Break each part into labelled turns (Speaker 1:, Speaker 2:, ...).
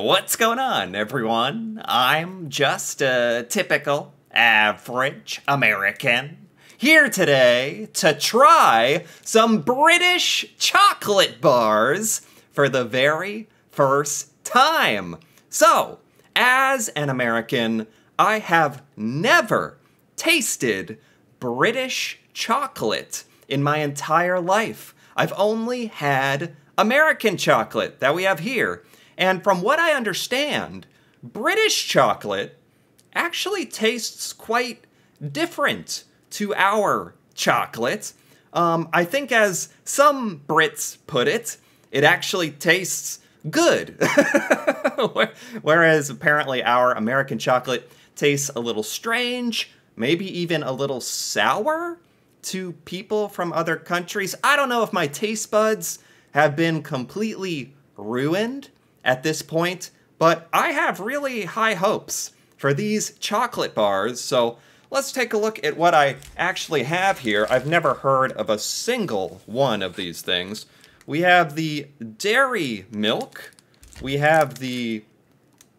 Speaker 1: What's going on, everyone? I'm just a typical, average American here today to try some British chocolate bars for the very first time. So, as an American, I have never tasted British chocolate in my entire life. I've only had American chocolate that we have here. And from what I understand, British chocolate actually tastes quite different to our chocolate. I think as some Brits put it, it actually tastes good. Whereas apparently our American chocolate tastes a little strange, maybe even a little sour to people from other countries. I don't know if my taste buds have been completely ruined at this point, but I have really high hopes for these chocolate bars, so let's take a look at what I actually have here. I've never heard of a single one of these things. We have the Dairy Milk. We have the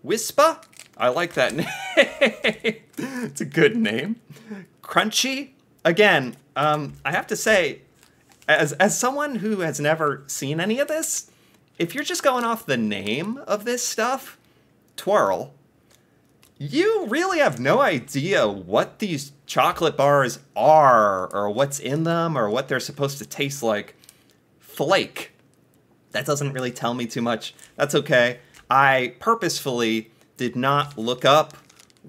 Speaker 1: Wispa. I like that name. It's a good name. Crunchy. Again, I have to say, as someone who has never seen any of this, if you're just going off the name of this stuff, Twirl, you really have no idea what these chocolate bars are, or what's in them, or what they're supposed to taste like. Flake. That doesn't really tell me too much. That's okay. I purposefully did not look up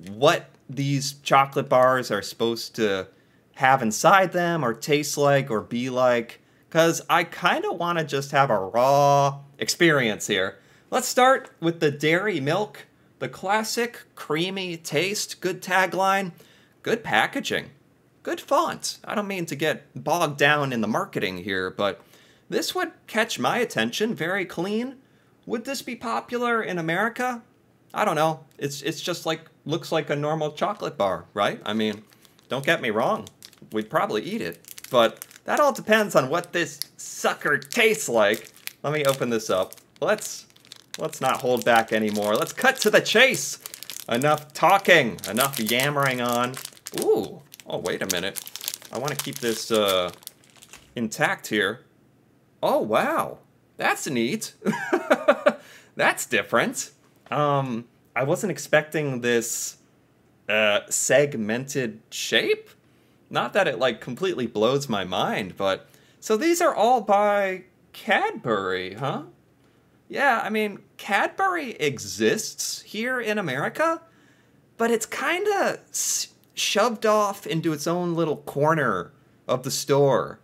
Speaker 1: what these chocolate bars are supposed to have inside them, or taste like, or be like, because I kind of want to just have a raw experience here. Let's start with the Dairy Milk. The classic creamy taste, good tagline, good packaging, good font. I don't mean to get bogged down in the marketing here, but this would catch my attention. Very clean. Would this be popular in America? I don't know. It's just like, looks like a normal chocolate bar, right? I mean, don't get me wrong. We'd probably eat it, but that all depends on what this sucker tastes like. Let me open this up. Let's not hold back anymore. Let's cut to the chase. Enough talking, enough yammering on. Ooh, oh, wait a minute. I want to keep this intact here. Oh, wow. That's neat. That's different. I wasn't expecting this segmented shape. Not that it, like, completely blows my mind, but... So these are all by Cadbury, huh? Yeah, I mean, Cadbury exists here in America, but it's kind of shoved off into its own little corner of the store.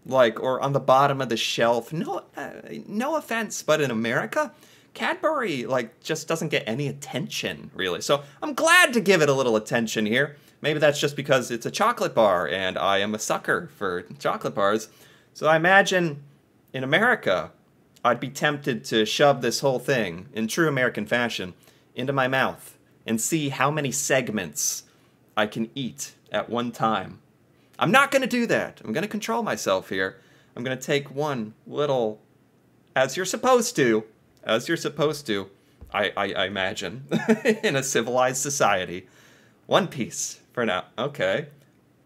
Speaker 1: Like, or on the bottom of the shelf. No offense, but in America, Cadbury, like, just doesn't get any attention, really. So I'm glad to give it a little attention here. Maybe that's just because it's a chocolate bar, and I am a sucker for chocolate bars. So I imagine in America, I'd be tempted to shove this whole thing, in true American fashion, into my mouth and see how many segments I can eat at one time. I'm not going to do that. I'm going to control myself here. I'm going to take one little, as you're supposed to, I imagine, in a civilized society. One piece for now. Okay.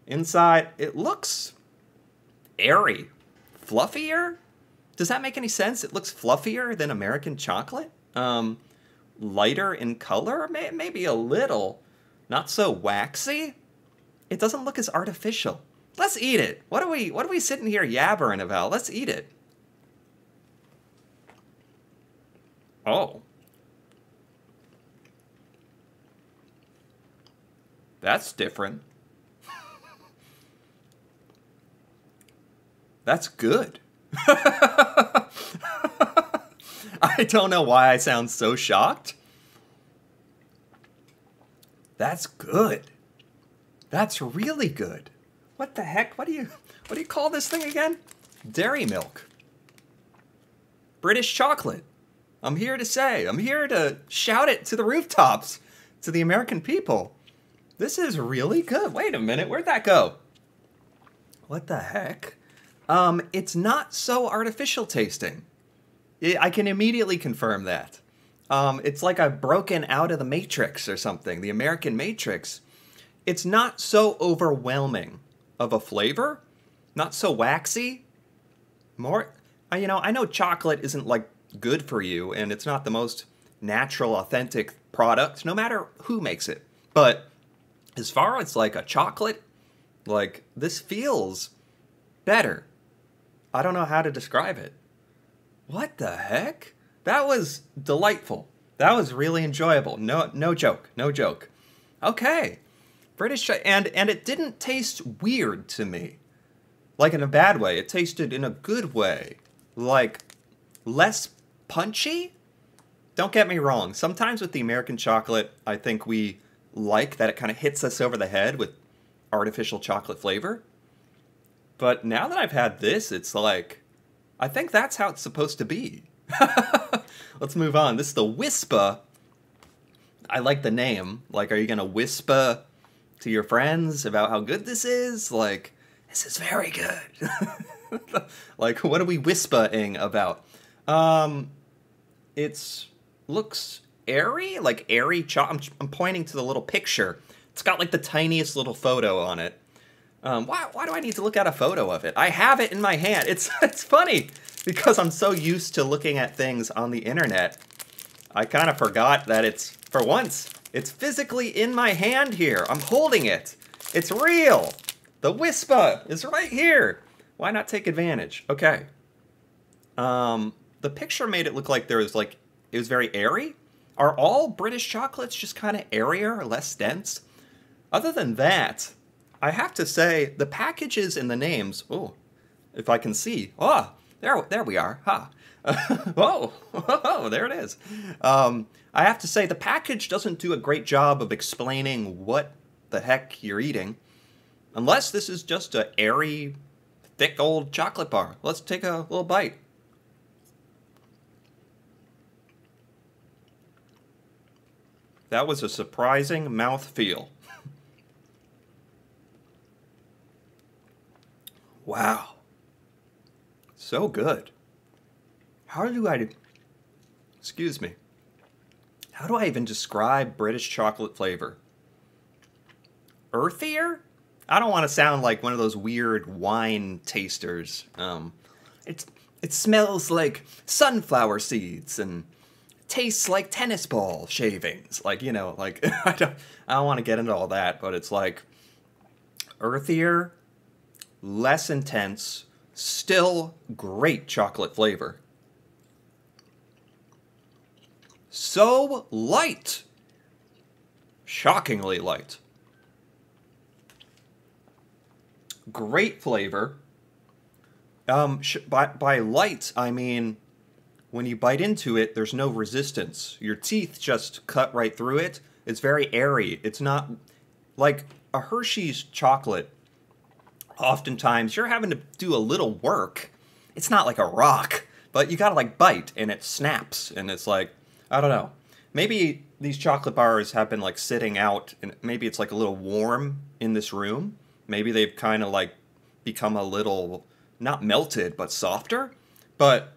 Speaker 1: Inside, it looks airy. Fluffier? Does that make any sense? It looks fluffier than American chocolate? Lighter in color? Maybe a little. Not so waxy? It doesn't look as artificial. Let's eat it. What are we sitting here yabbering about? Let's eat it. Oh. That's different. That's good. I don't know why I sound so shocked. That's good. That's really good. What the heck? What do you call this thing again? Dairy Milk. British chocolate. I'm here to shout it to the rooftops, to the American people. This is really good. Wait a minute, where'd that go? What the heck? It's not so artificial tasting. I can immediately confirm that. It's like I've broken out of the Matrix or something, the American Matrix. It's not so overwhelming of a flavor, not so waxy. More, I know chocolate isn't like good for you, and it's not the most natural, authentic product, no matter who makes it. But as far as like a chocolate, like this feels better. I don't know how to describe it. What the heck? That was delightful. That was really enjoyable. No joke. No joke. Okay. And it didn't taste weird to me. Like in a bad way. It tasted in a good way. Like less punchy? Don't get me wrong. Sometimes with the American chocolate, I think we like that it kind of hits us over the head with artificial chocolate flavor. But now that I've had this, it's like, I think that's how it's supposed to be. Let's move on. This is the Wispa. I like the name. Like, are you going to whisper to your friends about how good this is? Like, this is very good. Like, what are we whispering about? It looks airy, like airy chocolate. I'm pointing to the little picture. It's got like the tiniest little photo on it. Why do I need to look at a photo of it? I have it in my hand. It's funny because I'm so used to looking at things on the internet. I kind of forgot that for once, it's physically in my hand here. I'm holding it. It's real. The Wispa is right here. Why not take advantage? Okay. The picture made it look like it was very airy. Are all British chocolates just kind of airier, less dense? Other than that, I have to say, the packages and the names, oh, if I can see, there we are, oh, there it is. I have to say, the package doesn't do a great job of explaining what the heck you're eating, unless this is just a airy, thick old chocolate bar. Let's take a little bite. That was a surprising mouthfeel. Wow. So good. Excuse me. How do I even describe British chocolate flavor? Earthier? I don't want to sound like one of those weird wine tasters. It smells like sunflower seeds and tastes like tennis ball shavings. Like, I don't want to get into all that, but it's like earthier, less intense, still great chocolate flavor. So light. Shockingly light. Great flavor. By light, I mean when you bite into it, there's no resistance. Your teeth just cut right through it. It's very airy. It's not like a Hershey's chocolate. Oftentimes, you're having to do a little work. It's not like a rock, but you gotta like bite and it snaps. And it's like, I don't know. Maybe these chocolate bars have been like sitting out and maybe it's like a little warm in this room. Maybe they've kind of like become a little, not melted, but softer. But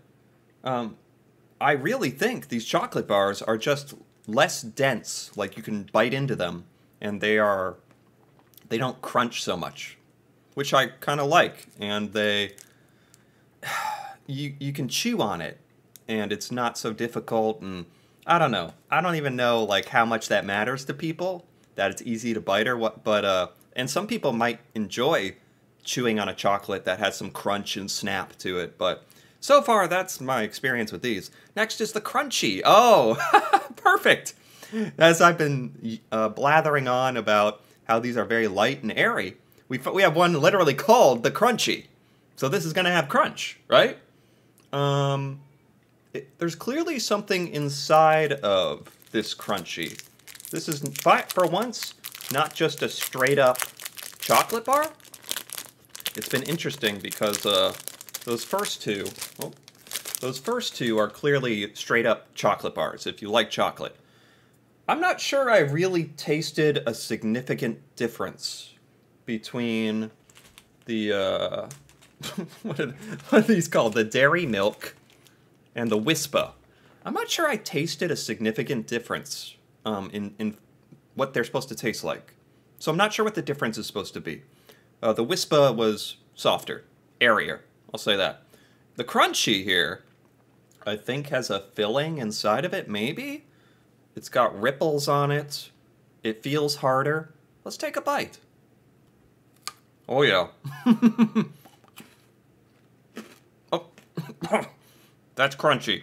Speaker 1: I really think these chocolate bars are just less dense. Like you can bite into them and they don't crunch so much, which I kind of like. And you can chew on it and it's not so difficult. And I don't know. I don't even know like how much that matters to people, that it's easy to bite or what. But and some people might enjoy chewing on a chocolate that has some crunch and snap to it. But so far, that's my experience with these. Next is the Crunchy. Oh, perfect. As I've been blathering on about how these are very light and airy, we have one literally called the Crunchy. So this is going to have crunch, right? There's clearly something inside of this Crunchy. This is, for once, not just a straight-up chocolate bar. It's been interesting because those first two are clearly straight-up chocolate bars, if you like chocolate. I'm not sure I really tasted a significant difference between the, what are these called? The Dairy Milk and the Wispa. I'm not sure I tasted a significant difference in what they're supposed to taste like. So I'm not sure what the difference is supposed to be. The Wispa was softer, airier. I'll say that. The Crunchy here, I think, has a filling inside of it, maybe? It's got ripples on it. It feels harder. Let's take a bite. Oh, yeah. Oh, that's crunchy.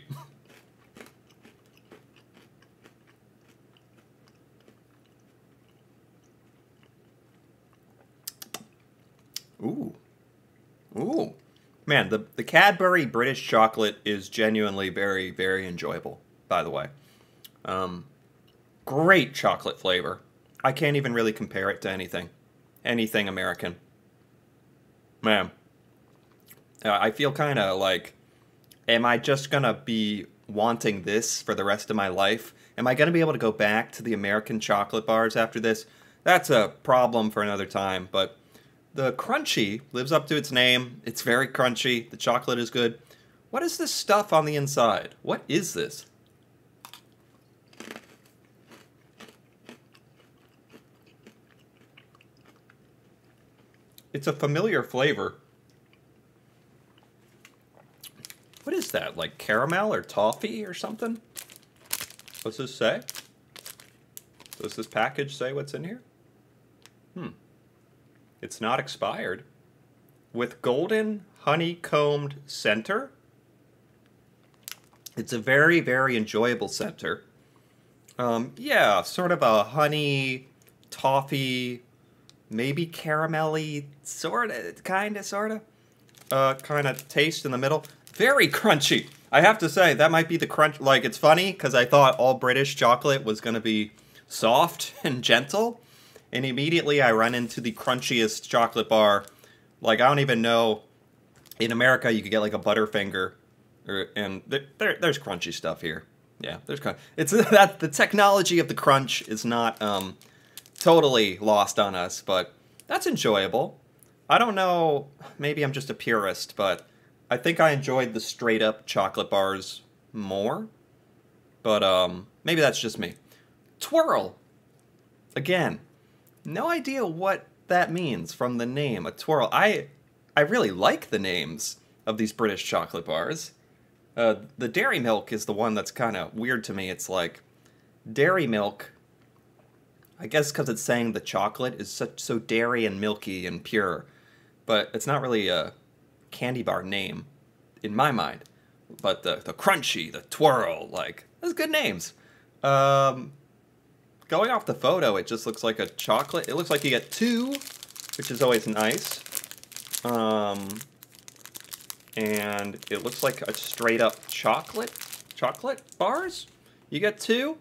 Speaker 1: Ooh. Ooh. Man, the Cadbury British chocolate is genuinely very, very enjoyable, by the way. Great chocolate flavor. I can't even really compare it to anything. Anything American. Man. I feel kind of like, am I just going to be wanting this for the rest of my life? Am I going to be able to go back to the American chocolate bars after this? That's a problem for another time, but the Crunchy lives up to its name. It's very crunchy. The chocolate is good. What is this stuff on the inside? What is this? It's a familiar flavor. What is that? Like caramel or toffee or something? What's this say? Does this package say what's in here? It's not expired. With golden honeycombed center. It's a very, very enjoyable center. Yeah, sort of a honey, toffee, maybe caramelly, sort of, kind of taste in the middle. Very crunchy. I have to say, that might be the crunch. Like, it's funny, because I thought all British chocolate was going to be soft and gentle. And immediately I run into the crunchiest chocolate bar. Like, I don't even know. In America, you could get like a Butterfinger. And there's crunchy stuff here. Yeah, there's crunch. It's that the technology of the crunch is not totally lost on us, but that's enjoyable. I don't know, maybe I'm just a purist, but I think I enjoyed the straight up chocolate bars more. But maybe that's just me. Twirl. Again, no idea what that means from the name, a twirl. I really like the names of these British chocolate bars. The Dairy Milk is the one that's kind of weird to me. It's like Dairy Milk, I guess because it's saying the chocolate is so dairy and milky and pure, but it's not really a candy bar name in my mind. But the Crunchy, the Twirl, like, those good names. Going off the photo, it just looks like a chocolate. It looks like you get two, which is always nice. And it looks like a straight up chocolate bars. You get two.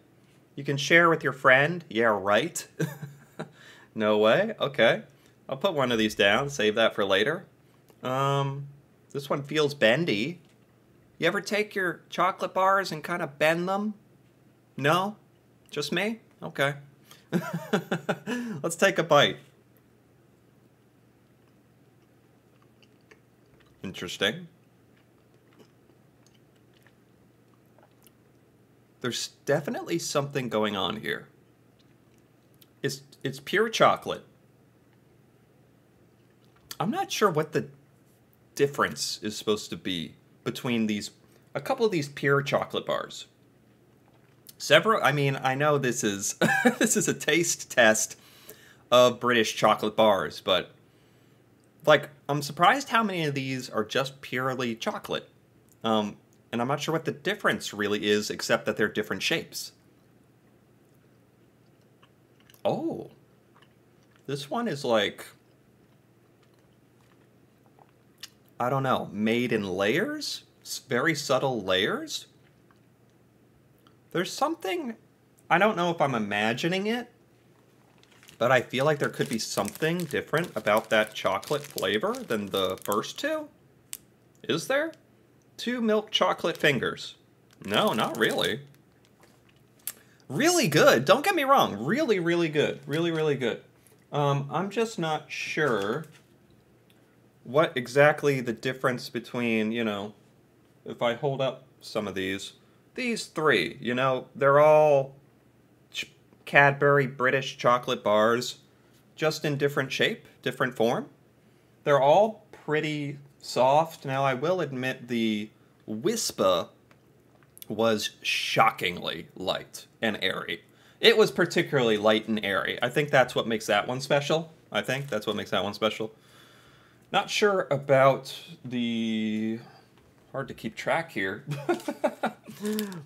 Speaker 1: You can share with your friend. Yeah, right. No way. Okay. I'll put one of these down. Save that for later. This one feels bendy. You ever take your chocolate bars and kind of bend them? No? Just me? Okay. Let's take a bite. Interesting. There's definitely something going on here. It's pure chocolate. I'm not sure what the difference is supposed to be between a couple of these pure chocolate bars. I mean, I know this is this is a taste test of British chocolate bars, but like, I'm surprised how many of these are just purely chocolate. And I'm not sure what the difference really is, except that they're different shapes. Oh. This one is like, I don't know, made in layers? Very subtle layers? There's something, I don't know if I'm imagining it, but I feel like there could be something different about that chocolate flavor than the first two. Is there? 2 milk chocolate fingers. No, not really. Really good. Don't get me wrong. Really, really good. Really, really good. I'm just not sure what exactly the difference between, you know, if I hold up some of these, these three, you know, they're all Cadbury British chocolate bars, just in different shape, different form. They're all pretty soft. Now, I will admit the Wispa was shockingly light and airy. It was particularly light and airy. I think that's what makes that one special. Not sure about the... Hard to keep track here.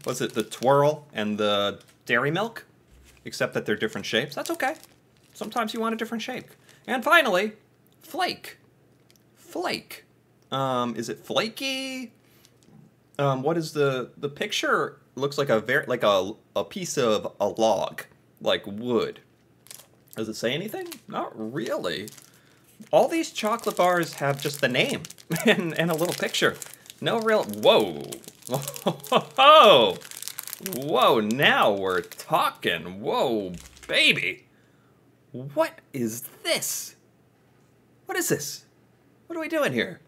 Speaker 1: Was it the Twirl and the Dairy Milk? Except that they're different shapes. That's okay. Sometimes you want a different shape. And finally, Flake. Flake. Is it flaky? What is the picture? Looks like a piece of a log, like wood. Does it say anything? Not really. All these chocolate bars have just the name and a little picture. No real... Whoa. Whoa. Whoa, now we're talking. Whoa, baby. What is this? What is this? What are we doing here?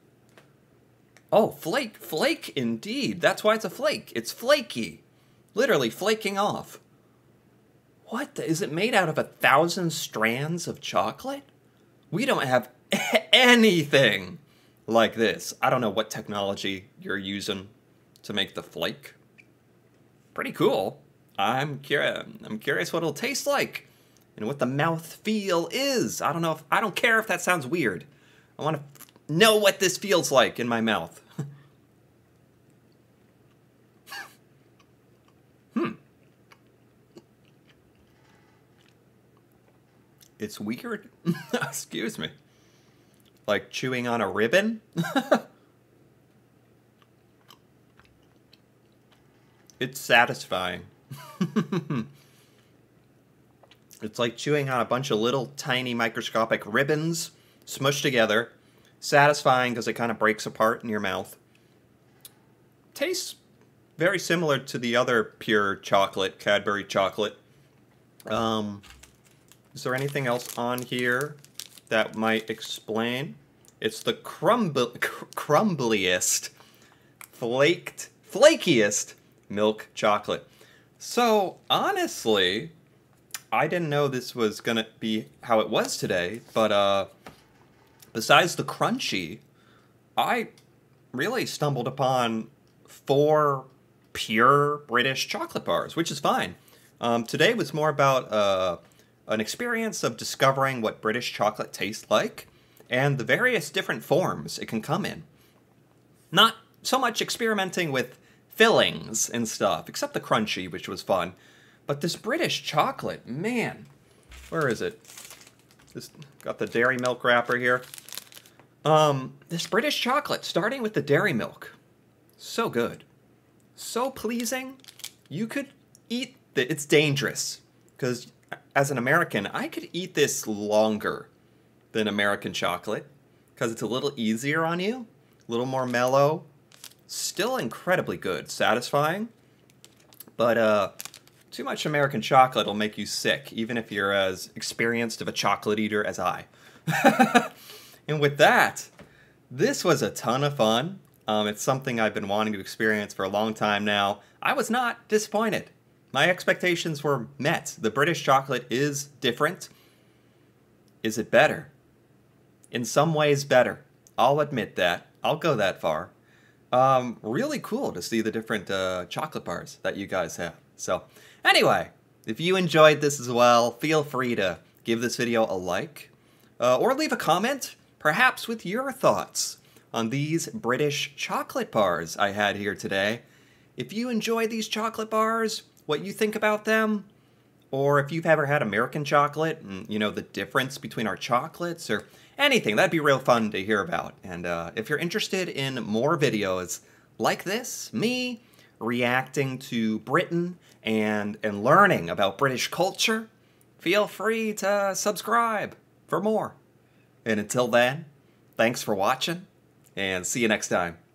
Speaker 1: Oh, flake. Flake indeed. That's why it's a flake. It's flaky. Literally flaking off. What? Is it made out of 1,000 strands of chocolate? We don't have anything like this. I don't know what technology you're using to make the flake. Pretty cool. I'm curious what it'll taste like and what the mouth feel is. I don't care if that sounds weird. I want to know what this feels like in my mouth. It's weird. Excuse me. Like chewing on a ribbon? It's satisfying. It's like chewing on a bunch of little tiny microscopic ribbons smushed together. Satisfying because it kind of breaks apart in your mouth. Tastes very similar to the other pure chocolate, Cadbury chocolate. Is there anything else on here that might explain? It's the crumbliest, flakiest milk chocolate. So, honestly, I didn't know this was going to be how it was today, but besides the crunchy, I really stumbled upon 4 pure British chocolate bars, which is fine. Today was more about an experience of discovering what British chocolate tastes like and the various different forms it can come in. Not so much experimenting with fillings and stuff, except the crunchy, which was fun. But this British chocolate, man, where is it? This got the Dairy Milk wrapper here. This British chocolate, starting with the Dairy Milk, so good, so pleasing. You could eat it's dangerous because as an American, I could eat this longer than American chocolate because it's a little easier on you, a little more mellow, still incredibly good, satisfying, but too much American chocolate will make you sick, even if you're as experienced of a chocolate eater as I. And with that, this was a ton of fun. It's something I've been wanting to experience for a long time now. I was not disappointed. My expectations were met. The British chocolate is different. Is it better? In some ways better. I'll admit that. I'll go that far. Really cool to see the different chocolate bars that you guys have. So anyway, if you enjoyed this as well, feel free to give this video a like or leave a comment, perhaps with your thoughts on these British chocolate bars I had here today. If you enjoy these chocolate bars, what you think about them, or if you've ever had American chocolate and you know the difference between our chocolates or anything, that'd be real fun to hear about. And if you're interested in more videos like this, me reacting to Britain and learning about British culture, feel free to subscribe for more. And until then, thanks for watching, and see you next time.